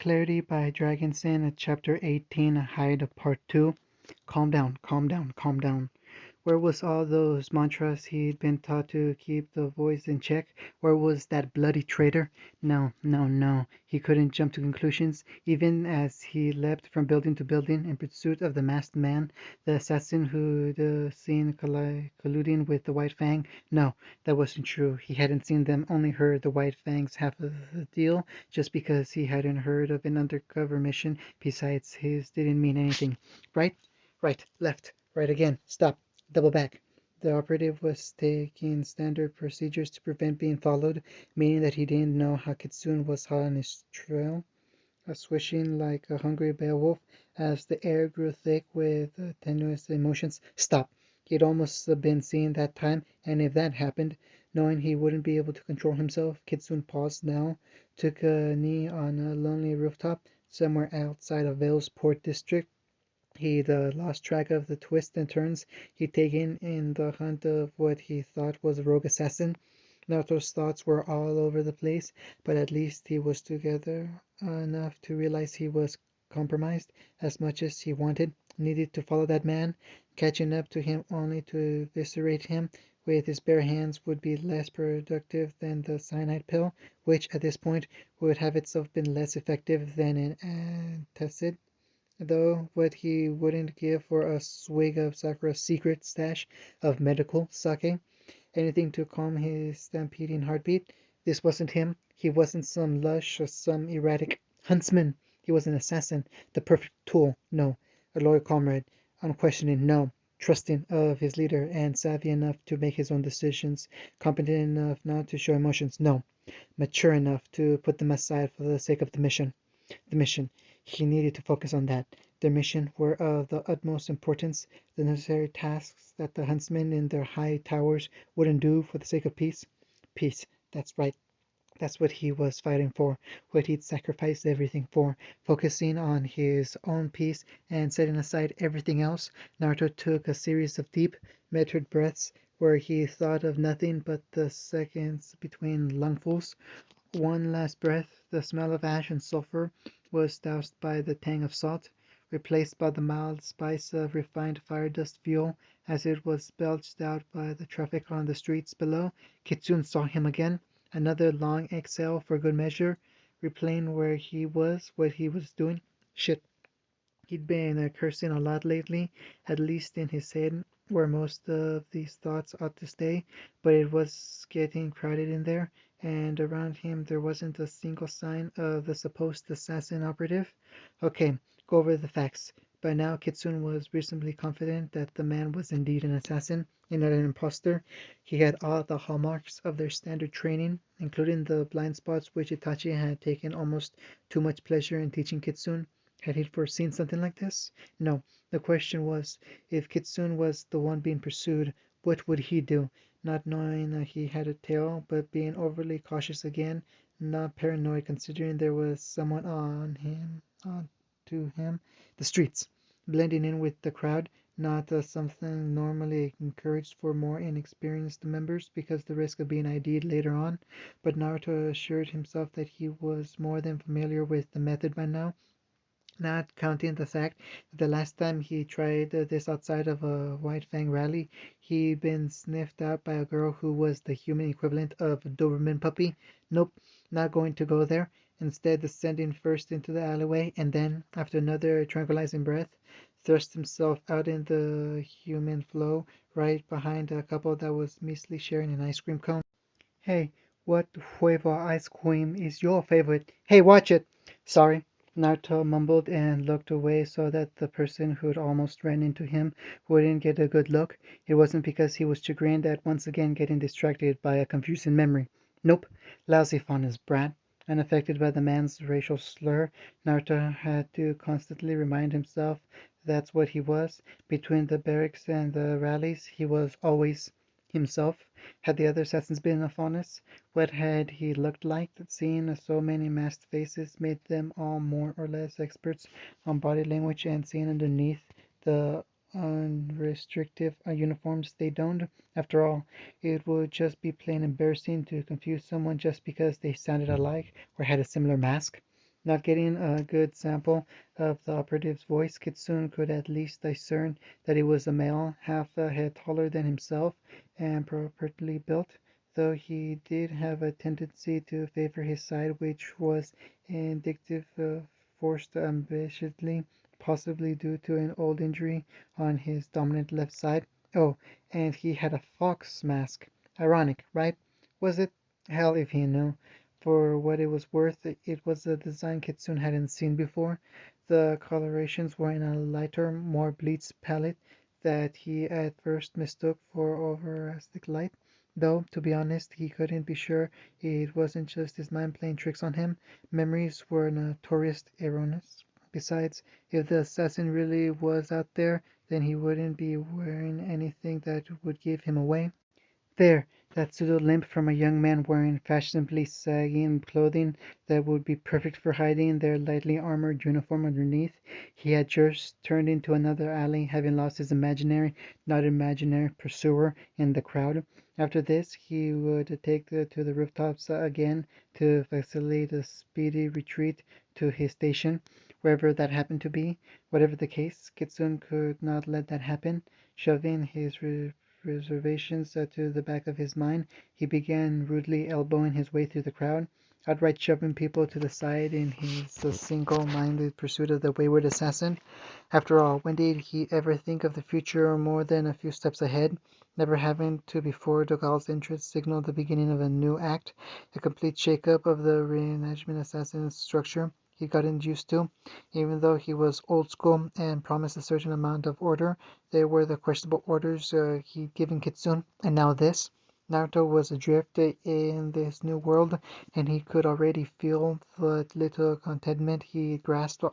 Clarity by Dragonson, Chapter 18, Hide Part 2. Calm down, calm down, calm down. Where was all those mantras he'd been taught to keep the voice in check? Where was that bloody traitor? No, no, no. He couldn't jump to conclusions, even as he leapt from building to building in pursuit of the masked man, the assassin who'd seen colluding with the White Fang. No, that wasn't true. He hadn't seen them, only heard the White Fang's half of the deal, just because he hadn't heard of an undercover mission. Besides, his didn't mean anything. Right? Right, left, right again, stop. Double back. The operative was taking standard procedures to prevent being followed, meaning that he didn't know how Kitsune was hot on his trail, swishing like a hungry beowulf as the air grew thick with tenuous emotions. Stop! He'd almost been seen that time, and if that happened, knowing he wouldn't be able to control himself, Kitsune paused now, took a knee on a lonely rooftop somewhere outside of Vale's Port District. He'd lost track of the twists and turns he'd taken in the hunt of what he thought was a rogue assassin. Naruto's thoughts were all over the place, but at least he was together enough to realize he was compromised. As much as he needed to follow that man, catching up to him only to eviscerate him with his bare hands would be less productive than the cyanide pill, which at this point would have itself been less effective than an antacid. Though what he wouldn't give for a swig of Sakura's secret stash of medical sake, anything to calm his stampeding heartbeat. This wasn't him. He wasn't some lush or some erratic huntsman. He was an assassin, the perfect tool. No, a loyal comrade, unquestioning. No, trusting of his leader and savvy enough to make his own decisions, competent enough not to show emotions. No, mature enough to put them aside for the sake of the mission. The mission. He needed to focus on that. Their mission were of the utmost importance, the necessary tasks that the huntsmen in their high towers wouldn't do for the sake of peace. Peace, that's right. That's what he was fighting for, what he'd sacrificed everything for. Focusing on his own peace and setting aside everything else, Naruto took a series of deep, measured breaths where he thought of nothing but the seconds between lungfuls. One last breath, the smell of ash and sulfur was doused by the tang of salt, replaced by the mild spice of refined fire dust fuel as it was belched out by the traffic on the streets below. Kitsune saw him again. Another long exhale for good measure, replaying where he was, what he was doing. Shit. He'd been cursing a lot lately, at least in his head, where most of these thoughts ought to stay, but it was getting crowded in there, and around him there wasn't a single sign of the supposed assassin operative. Okay, go over the facts. By now, Kitsune was reasonably confident that the man was indeed an assassin and not an impostor. He had all the hallmarks of their standard training, including the blind spots which Itachi had taken almost too much pleasure in teaching Kitsune. Had he foreseen something like this? No. The question was, if Kitsune was the one being pursued, what would he do? Not knowing he had a tail, but being overly cautious again, not paranoid considering there was someone on to him. The streets, blending in with the crowd, not something normally encouraged for more inexperienced members because the risk of being ID'd later on, but Naruto assured himself that he was more than familiar with the method by now, not counting the fact that the last time he tried this outside of a White Fang rally, he'd been sniffed out by a girl who was the human equivalent of a Doberman puppy. Nope, not going to go there. Instead, descending first into the alleyway and then, after another tranquilizing breath, thrust himself out in the human flow right behind a couple that was measly sharing an ice cream cone. Hey, what flavor ice cream is your favorite? Hey, watch it! Sorry. Naruto mumbled and looked away so that the person who'd almost ran into him wouldn't get a good look. It wasn't because he was chagrined at once again getting distracted by a confusing memory. Nope, lousy fondness, brat. Unaffected by the man's racial slur, Naruto had to constantly remind himself that's what he was. Between the barracks and the rallies, he was always himself. Had the other assassins been a faunus? What had he looked like? Seeing so many masked faces made them all more or less experts on body language, and seeing underneath the unrestrictive uniforms they donned. After all, it would just be plain embarrassing to confuse someone just because they sounded alike or had a similar mask. Not getting a good sample of the operative's voice, Kitsune could at least discern that he was a male, half a head taller than himself, and properly built, though he did have a tendency to favor his side, which was indicative of forced ambitiously, possibly due to an old injury on his dominant left side. Oh, and he had a fox mask. Ironic, right? Was it? Hell if he knew. For what it was worth, it was a design Kitsune hadn't seen before. The colorations were in a lighter, more bleached palette that he at first mistook for overastic light, though, to be honest, he couldn't be sure it wasn't just his mind playing tricks on him. Memories were notorious erroneous. Besides, if the assassin really was out there, then he wouldn't be wearing anything that would give him away. There, that pseudo limp from a young man wearing fashionably sagging clothing that would be perfect for hiding their lightly armored uniform underneath. He had just turned into another alley, having lost his imaginary, not imaginary, pursuer in the crowd. After this, he would take to the rooftops again to facilitate a speedy retreat to his station, wherever that happened to be. Whatever the case, Kitsune could not let that happen. Shoving his reservations to the back of his mind, he began rudely elbowing his way through the crowd, outright shoving people to the side in his single-minded pursuit of the wayward assassin. After all, when did he ever think of the future more than a few steps ahead, never having to before Dogall's entrance signal the beginning of a new act, a complete shake-up of the reenactment assassin structure he'd gotten used to. Even though he was old school and promised a certain amount of order, there were the questionable orders he'd given Kitsune, and now this. Naruto was adrift in this new world, and he could already feel the little contentment he grasped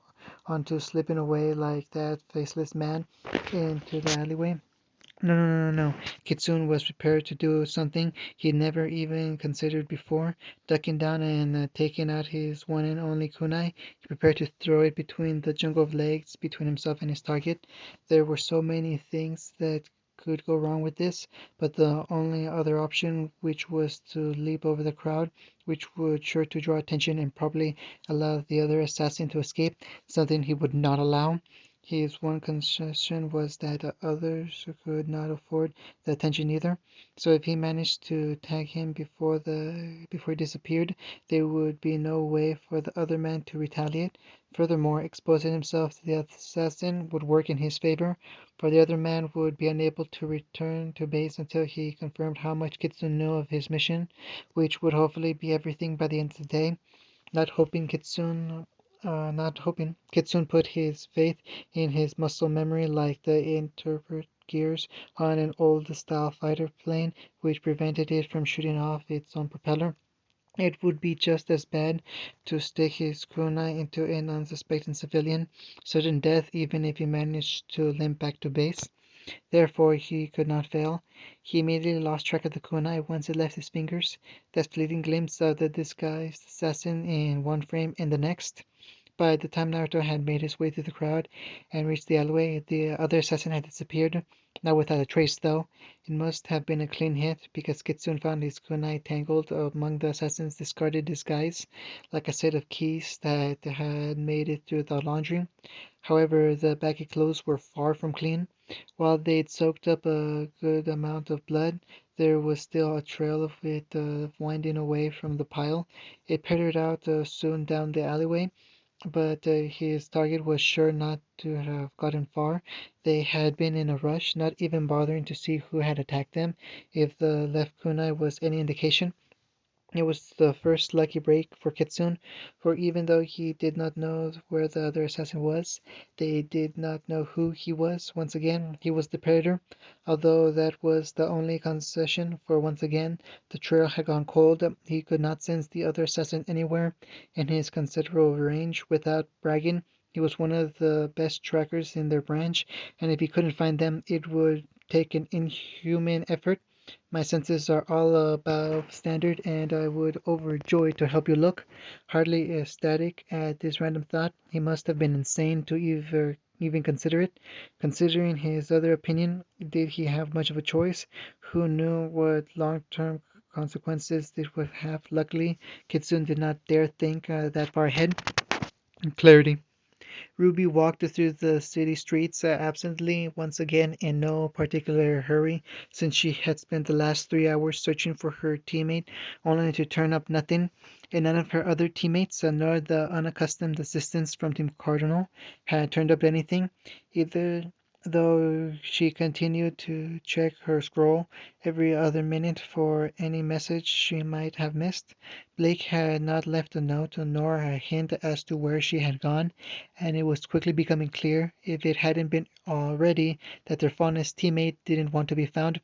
onto slipping away like that faceless man into the alleyway. No, no, no, no, no. Kitsune was prepared to do something he'd never even considered before. Ducking down and taking out his one and only kunai, he prepared to throw it between the jungle of legs between himself and his target. There were so many things that could go wrong with this, but the only other option, which was to leap over the crowd, which would sure to draw attention and probably allow the other assassin to escape, something he would not allow. His one concession was that others could not afford the attention either, so if he managed to tag him before he disappeared, there would be no way for the other man to retaliate. Furthermore, exposing himself to the assassin would work in his favor, for the other man would be unable to return to base until he confirmed how much Kitsune knew of his mission, which would hopefully be everything by the end of the day. Not hoping, Kitsune put his faith in his muscle memory like the interpret gears on an old-style fighter plane, which prevented it from shooting off its own propeller. It would be just as bad to stick his kunai into an unsuspecting civilian, certain death even if he managed to limp back to base. Therefore he could not fail. He immediately lost track of the kunai once it left his fingers, that fleeting glimpse of the disguised assassin in one frame in the next. By the time Naruto had made his way through the crowd and reached the alleyway, the other assassin had disappeared. Not without a trace, though. It must have been a clean hit, because Kitsune found his kunai tangled among the assassin's discarded disguise, like a set of keys that had made it through the laundry. However, the baggy clothes were far from clean. While they'd soaked up a good amount of blood, there was still a trail of it winding away from the pile. It petered out soon down the alleyway, but his target was sure not to have gotten far. They had been in a rush, not even bothering to see who had attacked them, if the left kunai was any indication. It was the first lucky break for Kitsune, for even though he did not know where the other assassin was, they did not know who he was. Once again, he was the predator, although that was the only concession, for once again, the trail had gone cold. He could not sense the other assassin anywhere in his considerable range. Without bragging, he was one of the best trackers in their branch, and if he couldn't find them, it would take an inhuman effort. My senses are all above standard, and I would overjoy to help you look. Hardly ecstatic at this random thought, he must have been insane to even consider it. Considering his other opinion, did he have much of a choice? Who knew what long-term consequences this would have? Luckily, Kitsune did not dare think that far ahead. Clarity. Ruby walked through the city streets absently, once again in no particular hurry, since she had spent the last 3 hours searching for her teammate, only to turn up nothing, and none of her other teammates, nor the unaccustomed assistants from Team Cardinal, had turned up anything, either, though she continued to check her scroll every other minute for any message she might have missed. Blake had not left a note nor a hint as to where she had gone, and it was quickly becoming clear, if it hadn't been already, that their fondest teammate didn't want to be found.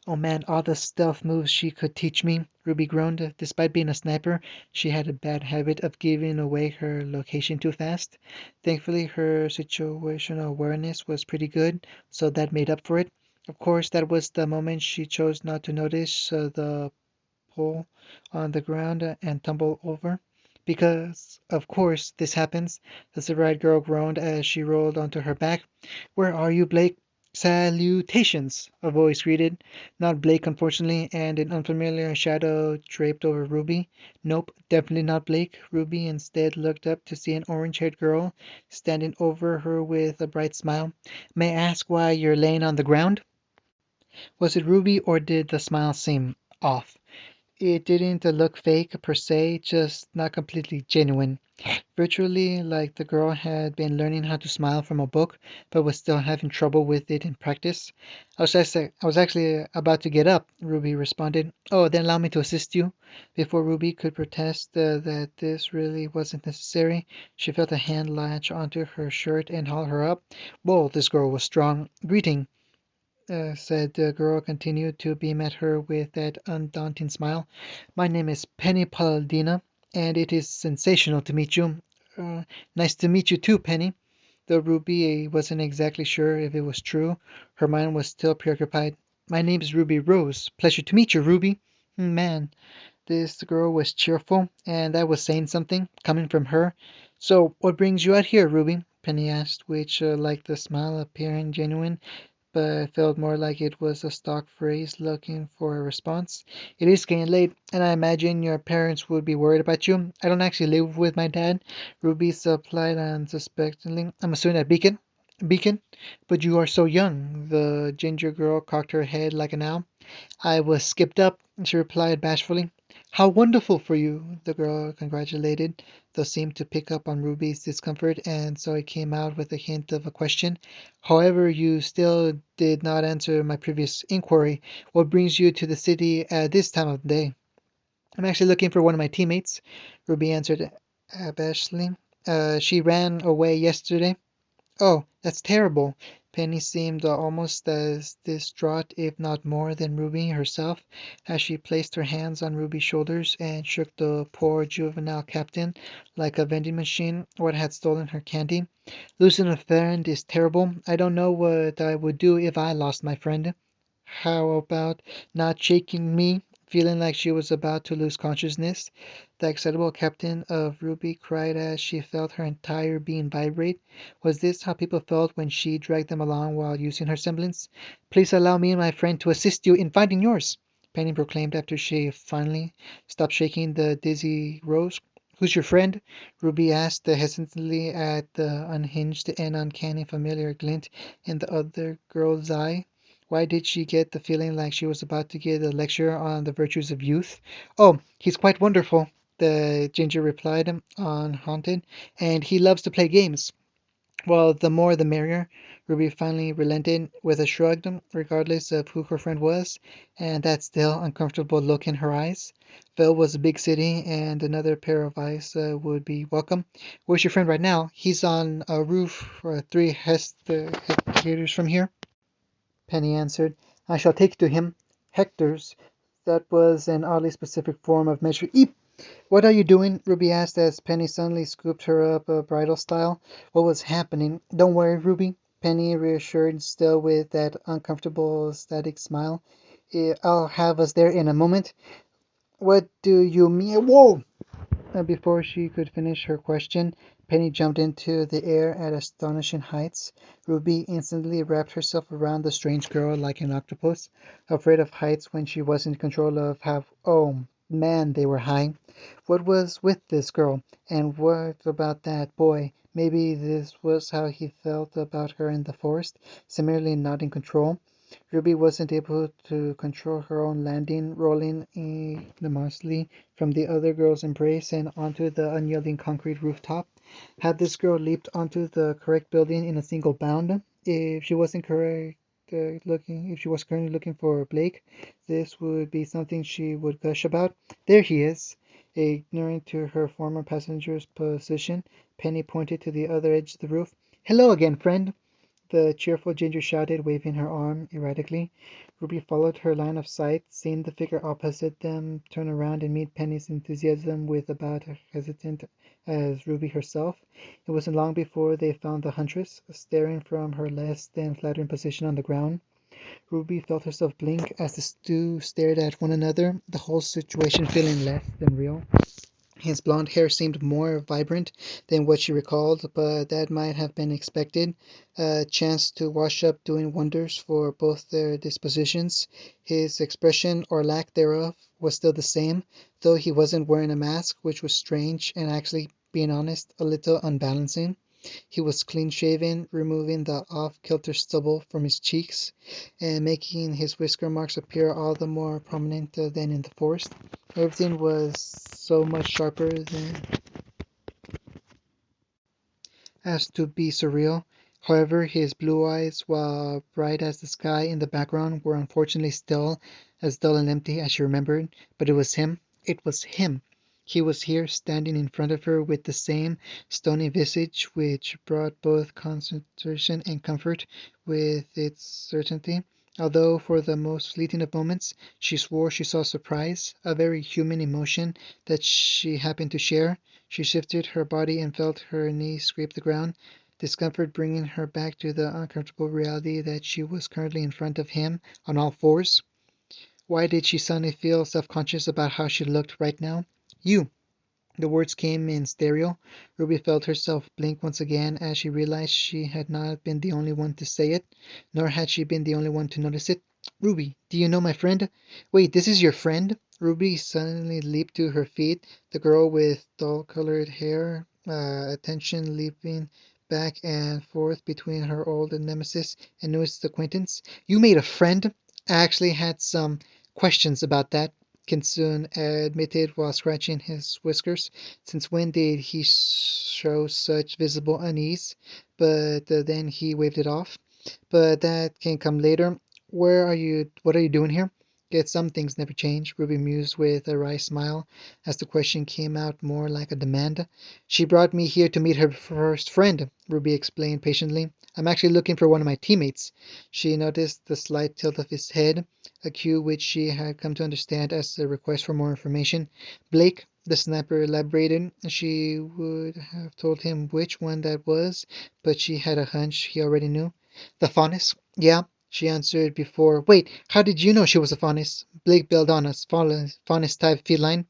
Oh man, all the stealth moves she could teach me, Ruby groaned. Despite being a sniper, she had a bad habit of giving away her location too fast. Thankfully, her situational awareness was pretty good, so that made up for it. Of course, that was the moment she chose not to notice the pole on the ground and tumble over. Because, of course, this happens, the Severide girl groaned as she rolled onto her back. Where are you, Blake? Salutations, a voice greeted. Not Blake, unfortunately, and an unfamiliar shadow draped over Ruby. Nope, definitely not Blake. Ruby instead looked up to see an orange-haired girl standing over her with a bright smile. May I ask why you're laying on the ground? Was it Ruby, or did the smile seem off? It didn't look fake per se, just not completely genuine. Virtually like the girl had been learning how to smile from a book, but was still having trouble with it in practice. I was actually about to get up, Ruby responded. Oh, then allow me to assist you. Before Ruby could protest that this really wasn't necessary, she felt a hand latch onto her shirt and haul her up. Whoa, this girl was strong. Greeting, said the girl, continued to beam at her with that undaunting smile. My name is Penny Palladina, and it is sensational to meet you. Nice to meet you too, Penny. Though Ruby wasn't exactly sure if it was true, her mind was still preoccupied. My name is Ruby Rose. Pleasure to meet you, Ruby. Man, this girl was cheerful, and that was saying something, coming from her. So, what brings you out here, Ruby? Penny asked, which, like the smile appearing genuine, but felt more like it was a stock phrase looking for a response. It is getting late, and I imagine your parents would be worried about you. I don't actually live with my dad, Ruby supplied unsuspectingly. I'm a student at Beacon. Beacon? But you are so young. The ginger girl cocked her head like an owl. I was skipped up, she replied bashfully. How wonderful for you, the girl congratulated, though seemed to pick up on Ruby's discomfort, and so it came out with a hint of a question. However, you still did not answer my previous inquiry. What brings you to the city at this time of day? I'm actually looking for one of my teammates, Ruby answered abashedly. She ran away yesterday. Oh, that's terrible. Penny seemed almost as distraught, if not more, than Ruby herself, as she placed her hands on Ruby's shoulders and shook the poor juvenile captain like a vending machine what had stolen her candy. Losing a friend is terrible. I don't know what I would do if I lost my friend. How about not shaking me, feeling like she was about to lose consciousness? The excitable captain of Ruby cried as she felt her entire being vibrate. Was this how people felt when she dragged them along while using her semblance? Please allow me and my friend to assist you in finding yours, Penny proclaimed after she finally stopped shaking the dizzy Rose. Who's your friend? Ruby asked hesitantly at the unhinged and uncanny familiar glint in the other girl's eye. Why did she get the feeling like she was about to give a lecture on the virtues of youth? Oh, he's quite wonderful, the ginger replied, unhaunted, and he loves to play games. Well, the more the merrier. Ruby finally relented with a shrug, regardless of who her friend was, and that still uncomfortable look in her eyes. Vale was a big city, and another pair of eyes would be welcome. Where's your friend right now? He's on a roof 3 hectares from here. Penny answered. I shall take you to him. Hector's. That was an oddly specific form of measure. Eep! What are you doing? Ruby asked as Penny suddenly scooped her up bridal style. What was happening? Don't worry, Ruby, Penny reassured, still with that uncomfortable static smile. I'll have us there in a moment. What do you mean? Whoa! Before she could finish her question, Penny jumped into the air at astonishing heights. Ruby instantly wrapped herself around the strange girl like an octopus, afraid of heights when she was in control of half. Oh! Man, they were high. What was with this girl? And what about that boy? Maybe this was how he felt about her in the forest, similarly not in control. Ruby wasn't able to control her own landing, rolling ignominiously from the other girl's embrace and onto the unyielding concrete rooftop. Had this girl leaped onto the correct building in a single bound? If she was currently looking for Blake, this would be something she would gush about. There he is! Ignorant to her former passenger's position, Penny pointed to the other edge of the roof. Hello again, friend! The cheerful Ginger shouted, waving her arm erratically. Ruby followed her line of sight, seeing the figure opposite them turn around and meet Penny's enthusiasm with about as hesitant as Ruby herself. It wasn't long before they found the huntress, staring from her less than flattering position on the ground. Ruby felt herself blink as the two stared at one another, the whole situation feeling less than real. His blond hair seemed more vibrant than what she recalled, but that might have been expected. A chance to wash up doing wonders for both their dispositions. His expression, or lack thereof, was still the same, though he wasn't wearing a mask, which was strange and actually, being honest, a little unbalancing. He was clean-shaven, removing the off-kilter stubble from his cheeks, and making his whisker marks appear all the more prominent than in the forest. Everything was so much sharper than as to be surreal. However, his blue eyes, while bright as the sky in the background, were unfortunately still as dull and empty as she remembered. But it was him. It was him. He was here, standing in front of her with the same stony visage which brought both concentration and comfort with its certainty. Although for the most fleeting of moments she swore she saw surprise, a very human emotion that she happened to share, she shifted her body and felt her knees scrape the ground, discomfort bringing her back to the uncomfortable reality that she was currently in front of him on all fours. Why did she suddenly feel self-conscious about how she looked right now? You! The words came in stereo. Ruby felt herself blink once again as she realized she had not been the only one to say it, nor had she been the only one to notice it. Ruby, do you know my friend? Wait, this is your friend? Ruby suddenly leaped to her feet, the girl with dull-colored hair, attention leaping back and forth between her old nemesis and newest acquaintance. You made a friend? I actually had some questions about that. Kinsoon admitted while scratching his whiskers. Since when did he show such visible unease? But then he waved it off. But that can come later. Where are you? What are you doing here? Guess some things never change, Ruby mused with a wry smile as the question came out more like a demand. She brought me here to meet her first friend, Ruby explained patiently. I'm actually looking for one of my teammates. She noticed the slight tilt of his head, a cue which she had come to understand as a request for more information. Blake, the sniper elaborated. She would have told him which one that was, but she had a hunch he already knew. The Faunus? Yeah, she answered before. Wait, how did you know she was a Faunus? Blake bailed on us. Faunus type feline.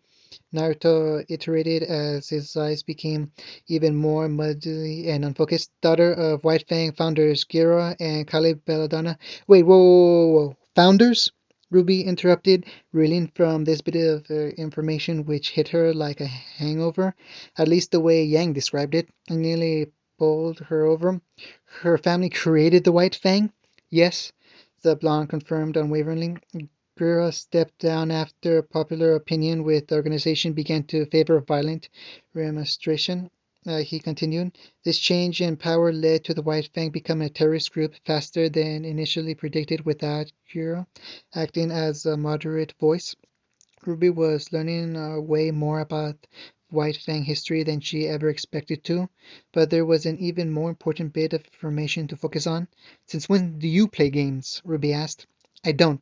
Naruto iterated as his eyes became even more muddy and unfocused. Daughter of White Fang founders Gira and Kale Belladonna. Wait, whoa. Founders? Ruby interrupted, reeling from this bit of information which hit her like a hangover, at least the way Yang described it, and nearly bowled her over. Her family created the White Fang? Yes, the blonde confirmed unwaveringly. Guerra stepped down after popular opinion with the organization began to favor violent remonstration. He continued, this change in power led to the White Fang becoming a terrorist group faster than initially predicted without Guerra acting as a moderate voice. Ruby was learning way more about White Fang history than she ever expected to, but there was an even more important bit of information to focus on. Since when do you play games? Ruby asked. I don't.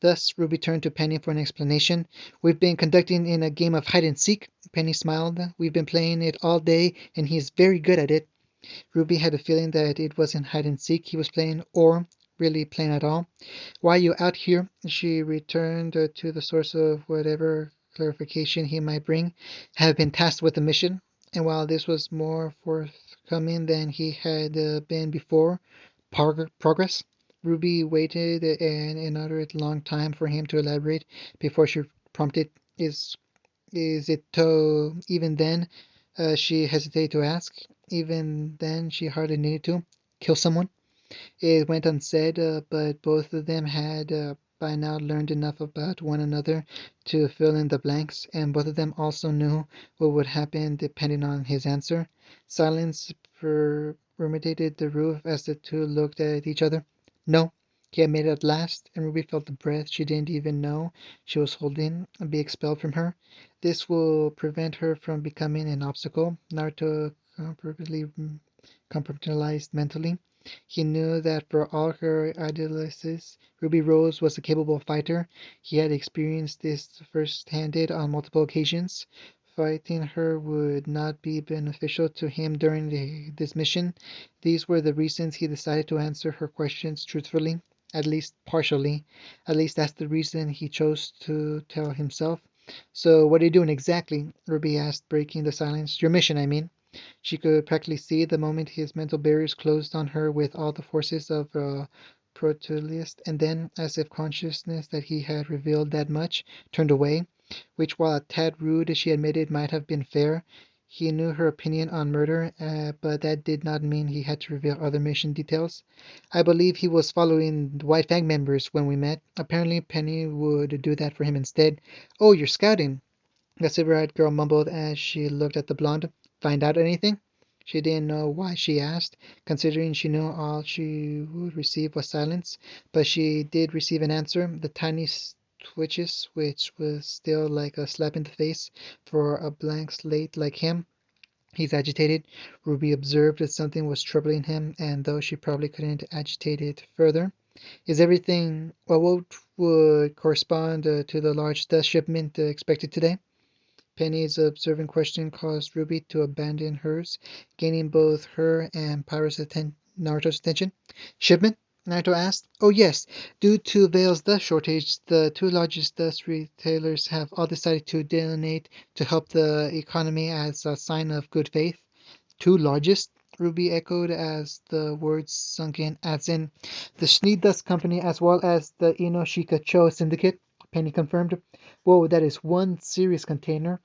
Thus, Ruby turned to Penny for an explanation. We've been conducting in a game of hide and seek. Penny smiled. We've been playing it all day, and he is very good at it. Ruby had a feeling that it wasn't hide and seek he was playing, or really playing at all. Why are you out here? She returned to the source of whatever clarification he might bring. Have been tasked with a mission, and while this was more forthcoming than he had been before, progress. Ruby waited an inordinate long time for him to elaborate before she prompted, Is is it to even then she hesitated to ask. Even then she hardly needed to. Kill someone? It went unsaid, but both of them had by now learned enough about one another to fill in the blanks, and both of them also knew what would happen depending on his answer. Silence permeated the roof as the two looked at each other. No, he had made it at last, and Ruby felt the breath she didn't even know she was holding be expelled from her. This will prevent her from becoming an obstacle, Naruto compartmentalized mentally. He knew that for all her idealists, Ruby Rose was a capable fighter. He had experienced this first-handed on multiple occasions. Fighting her would not be beneficial to him during this mission. These were the reasons he decided to answer her questions truthfully, at least partially. At least that's the reason he chose to tell himself. So, what are you doing exactly? Ruby asked, breaking the silence. Your mission, I mean. She could practically see the moment his mental barriers closed on her with all the forces of a Proteolist, and then, as if consciousness that he had revealed that much, turned away, which, while a tad rude, she admitted might have been fair. He knew her opinion on murder, but that did not mean he had to reveal other mission details. I believe he was following the White Fang members when we met. Apparently, Penny would do that for him instead. Oh, you're scouting. The silver-eyed girl mumbled as she looked at the blonde. Find out anything? She didn't know why she asked, considering she knew all she would receive was silence, but she did receive an answer, the tiny twitches, which was still like a slap in the face for a blank slate like him. He's agitated. Ruby observed that something was troubling him, and though she probably couldn't agitate it further. Is everything, well, what would correspond to the large dust shipment expected today? Penny's observant question caused Ruby to abandon hers, gaining both her and Naruto's attention. Shipment? Naruto asked. Oh yes, due to Vale's dust shortage, the two largest dust retailers have all decided to donate to help the economy as a sign of good faith. Two largest? Ruby echoed as the words sunk in, as in the Schnee Dust Company as well as the Inoshika Cho Syndicate, Penny confirmed. Whoa, that is one serious container.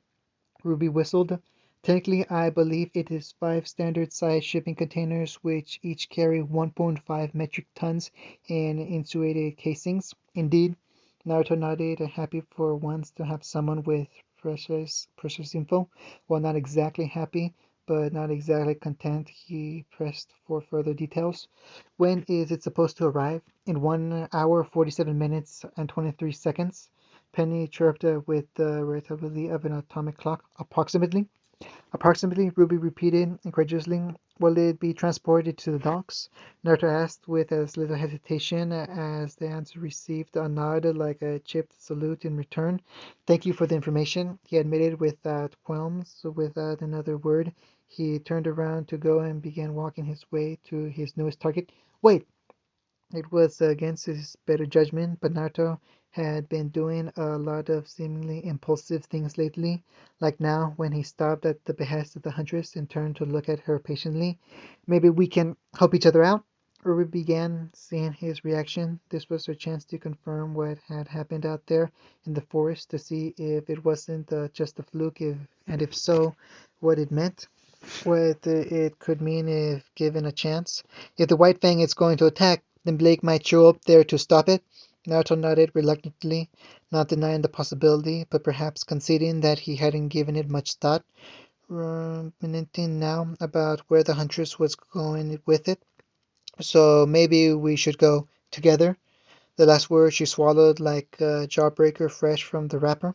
Ruby whistled. Technically, I believe it is 5 standard-size shipping containers, which each carry 1.5 metric tons in insulated casings. Indeed, Naruto nodded, happy for once to have someone with precious info. While not exactly happy, but not exactly content, he pressed for further details. When is it supposed to arrive? In 1 hour, 47 minutes, and 23 seconds. Penny chirped with the irritability of an atomic clock. Approximately? Approximately, Ruby repeated incredulously. Will it be transported to the docks? Naruto asked with as little hesitation as the answer received a nod like a chipped salute in return. Thank you for the information, he admitted without qualms. Without another word, he turned around to go and began walking his way to his newest target. Wait! It was against his better judgment, but Naruto had been doing a lot of seemingly impulsive things lately, like now when he stopped at the behest of the huntress and turned to look at her patiently. Maybe we can help each other out? Uri began, seeing his reaction. This was her chance to confirm what had happened out there in the forest, to see if it wasn't just a fluke, and if so, what it meant. What it could mean if given a chance. If the White Fang is going to attack, then Blake might show up there to stop it. Naruto nodded reluctantly, not denying the possibility, but perhaps conceding that he hadn't given it much thought, ruminating now about where the huntress was going with it. So maybe we should go together. The last word she swallowed like a jawbreaker fresh from the wrapper.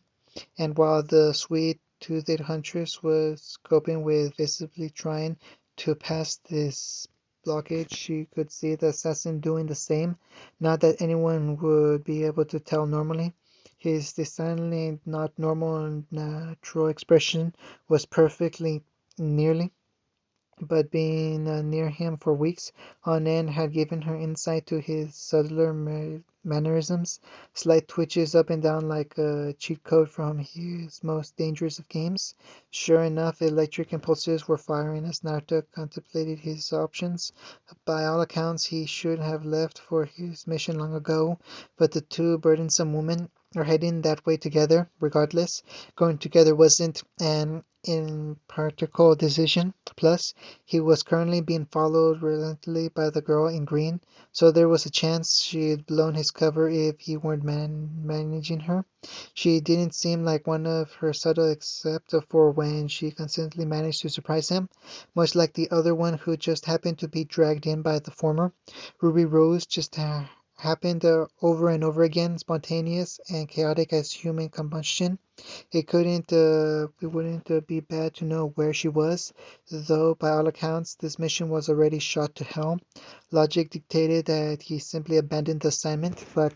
And while the sweet-toothed huntress was coping with visibly trying to pass this blockage, she could see the assassin doing the same. Not that anyone would be able to tell normally. His decidedly not normal and natural expression was perfectly nearly, but being near him for weeks on end had given her insight to his subtler mannerisms, slight twitches up and down like a cheat code from his most dangerous of games. Sure enough, electric impulses were firing as Naruto contemplated his options. By all accounts, he should have left for his mission long ago, but the two burdensome women, are heading that way together, regardless. Going together wasn't an impractical decision. Plus, he was currently being followed relentlessly by the girl in green, so there was a chance she'd blown his cover if he weren't managing her. She didn't seem like one of her subtle except for when she consistently managed to surprise him, much like the other one who just happened to be dragged in by the former. Ruby Rose just happened over and over again, spontaneous and chaotic as human combustion. It wouldn't be bad to know where she was, though by all accounts this mission was already shot to hell. Logic dictated that he simply abandoned the assignment, but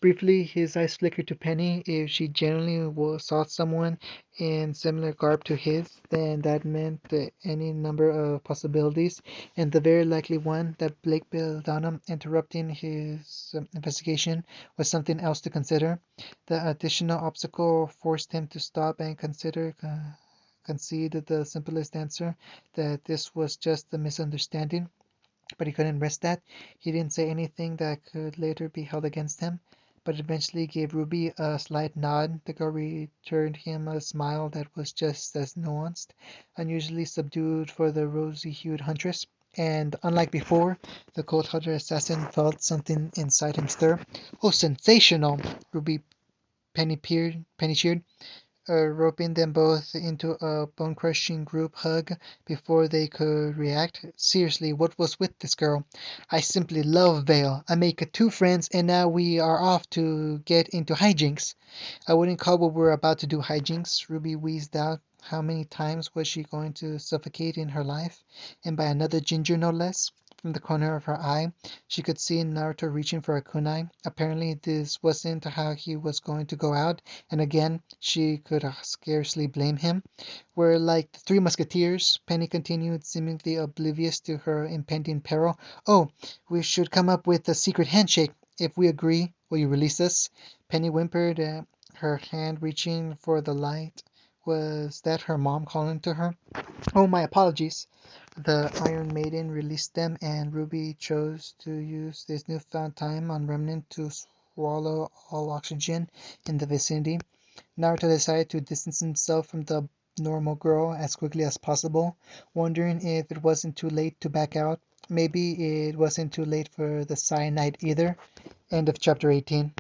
briefly his eyes flickered to Penny. If she genuinely saw someone in similar garb to his, then that meant any number of possibilities, and the very likely one that Blake Belladonna interrupting his investigation was something else to consider. The additional obstacle forced him to stop and concede the simplest answer, that this was just a misunderstanding. But he couldn't risk that. He didn't say anything that could later be held against him, but eventually gave Ruby a slight nod. The girl returned him a smile that was just as nuanced, unusually subdued for the rosy-hued huntress. And unlike before, the cold-hearted assassin felt something inside him stir. "Oh, sensational!" Ruby Penny cheered, roping them both into a bone-crushing group hug before they could react. "Seriously, what was with this girl? I simply love Vale. I make two friends, and now we are off to get into hijinks." "I wouldn't call what we're about to do hijinks," Ruby wheezed out. How many times was she going to suffocate in her life? And by another ginger, no less. From the corner of her eye, she could see Naruto reaching for a kunai. Apparently, this wasn't how he was going to go out, and again, she could scarcely blame him. "We're like the Three Musketeers," Penny continued, seemingly oblivious to her impending peril. "Oh, we should come up with a secret handshake. If we agree, will you release us?" Penny whimpered, her hand reaching for the light. Was that her mom calling to her? "Oh, my apologies." The Iron Maiden released them, and Ruby chose to use this newfound time on Remnant to swallow all oxygen in the vicinity. Naruto decided to distance himself from the normal girl as quickly as possible, wondering if it wasn't too late to back out. Maybe it wasn't too late for the cyanide either. End of chapter 18.